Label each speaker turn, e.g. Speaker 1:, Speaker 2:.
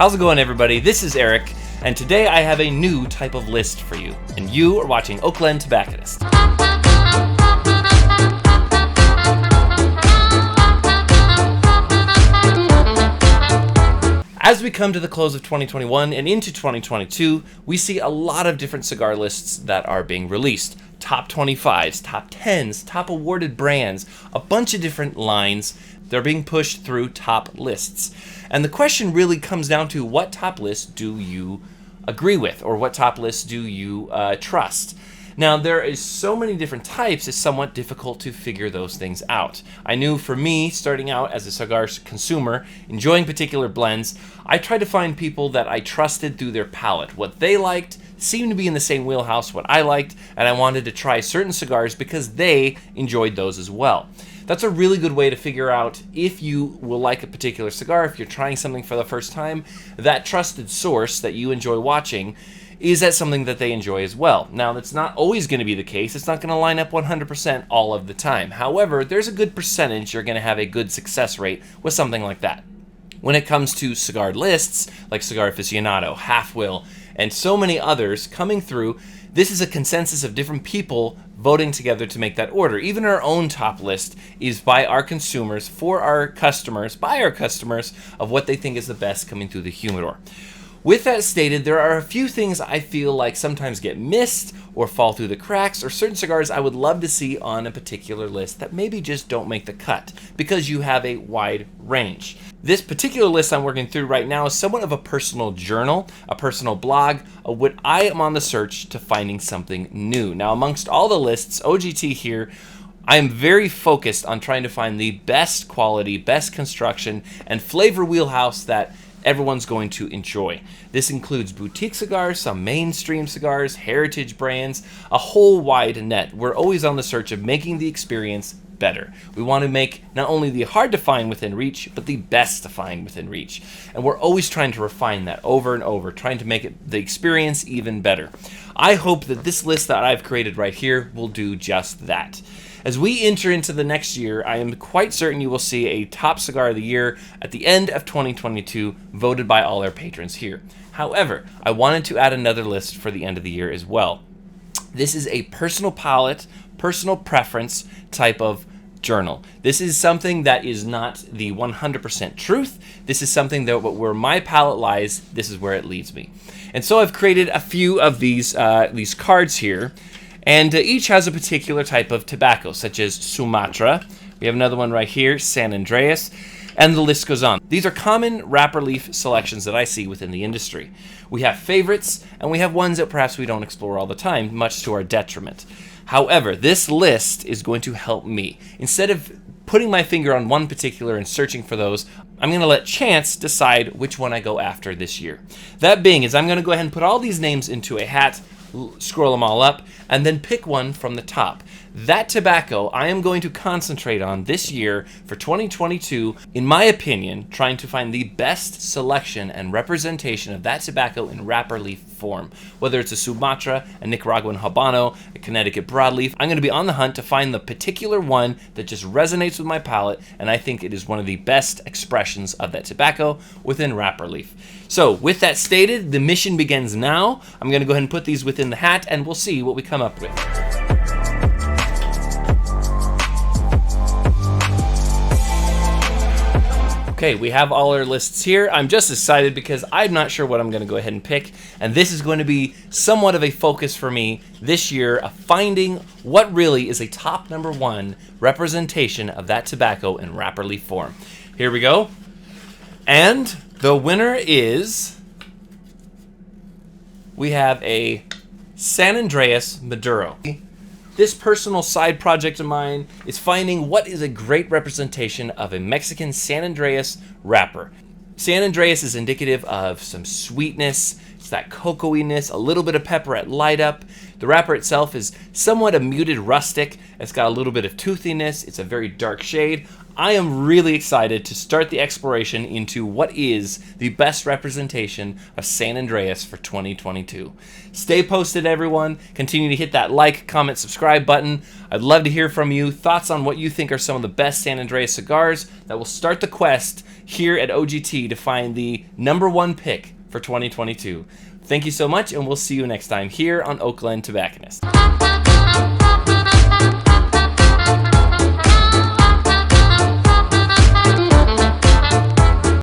Speaker 1: How's it going, everybody? This is Eric, and today I have a new type of list for you, and you are watching Oakland Tobacconist. As we come to the close of 2021 and into 2022, we see a lot of different cigar lists that are being released. Top 25s, top 10s, top awarded brands, a bunch of different lines. They're being pushed through top lists. And the question really comes down to, what top list do you agree with, or what top list do you trust? Now, there is so many different types, it's somewhat difficult to figure those things out. I knew for me, starting out as a cigar consumer, enjoying particular blends, I tried to find people that I trusted through their palate. What they liked seemed to be in the same wheelhouse what I liked, and I wanted to try certain cigars because they enjoyed those as well. That's a really good way to figure out if you will like a particular cigar. If you're trying something for the first time, that trusted source that you enjoy watching, is that something that they enjoy as well? Now, that's not always going to be the case. It's not going to line up 100% all of the time. However, there's a good percentage you're going to have a good success rate with something like that. When it comes to cigar lists, like Cigar Aficionado, Half Will, and so many others coming through, this is a consensus of different people voting together to make that order. Even our own top list is by our consumers, for our customers, by our customers, of what they think is the best coming through the humidor. With that stated, there are a few things I feel like sometimes get missed or fall through the cracks, or certain cigars I would love to see on a particular list that maybe just don't make the cut because you have a wide range. This particular list I'm working through right now is somewhat of a personal journal, a personal blog, of what I am on the search to finding something new. Now, amongst all the lists, OGT here, I am very focused on trying to find the best quality, best construction, and flavor wheelhouse that everyone's going to enjoy. This includes boutique cigars, some mainstream cigars, heritage brands, a whole wide net. We're always on the search of making the experience better. We want to make not only the hard to find within reach, but the best to find within reach. And we're always trying to refine that over and over, trying to make the experience even better. I hope that this list that I've created right here will do just that. As we enter into the next year, I am quite certain you will see a top cigar of the year at the end of 2022, voted by all our patrons here. However, I wanted to add another list for the end of the year as well. This is a personal palate, personal preference type of journal. This is something that is not the 100% truth. This is something that where my palate lies, this is where it leads me. And so I've created a few of these cards here. And each has a particular type of tobacco, such as Sumatra. We have another one right here, San Andreas, and the list goes on. These are common wrapper leaf selections that I see within the industry. We have favorites, and we have ones that perhaps we don't explore all the time, much to our detriment. However, this list is going to help me. Instead of putting my finger on one particular and searching for those, I'm going to let chance decide which one I go after this year. That being is, I'm going to go ahead and put all these names into a hat, scroll them all up, and then pick one from the top. That tobacco I am going to concentrate on this year for 2022, in my opinion, trying to find the best selection and representation of that tobacco in wrapper leaf form. Whether it's a Sumatra, a Nicaraguan Habano, a Connecticut broadleaf, I'm going to be on the hunt to find the particular one that just resonates with my palate, and I think it is one of the best expressions of that tobacco within wrapper leaf. So, with that stated, the mission begins now. I'm going to go ahead and put these within the hat, and we'll see what we come up with. Okay, we have all our lists here. I'm just excited because I'm not sure what I'm going to go ahead and pick, and this is going to be somewhat of a focus for me this year of finding what really is a top #1 representation of that tobacco in wrapper leaf form. Here we go. And The winner is, we have a San Andreas Maduro. This personal side project of mine is finding what is a great representation of a Mexican San Andreas wrapper. San Andreas is indicative of some sweetness, it's that cocoa-iness, a little bit of pepper at light up. The wrapper itself is somewhat a muted rustic. It's got a little bit of toothiness. It's a very dark shade. I am really excited to start the exploration into what is the best representation of San Andreas for 2022. Stay posted, everyone. Continue to hit that like, comment, subscribe button. I'd love to hear from you. Thoughts on what you think are some of the best San Andreas cigars that will start the quest here at OGT to find the #1 pick for 2022. Thank you so much, and we'll see you next time here on Oakland Tobacconist.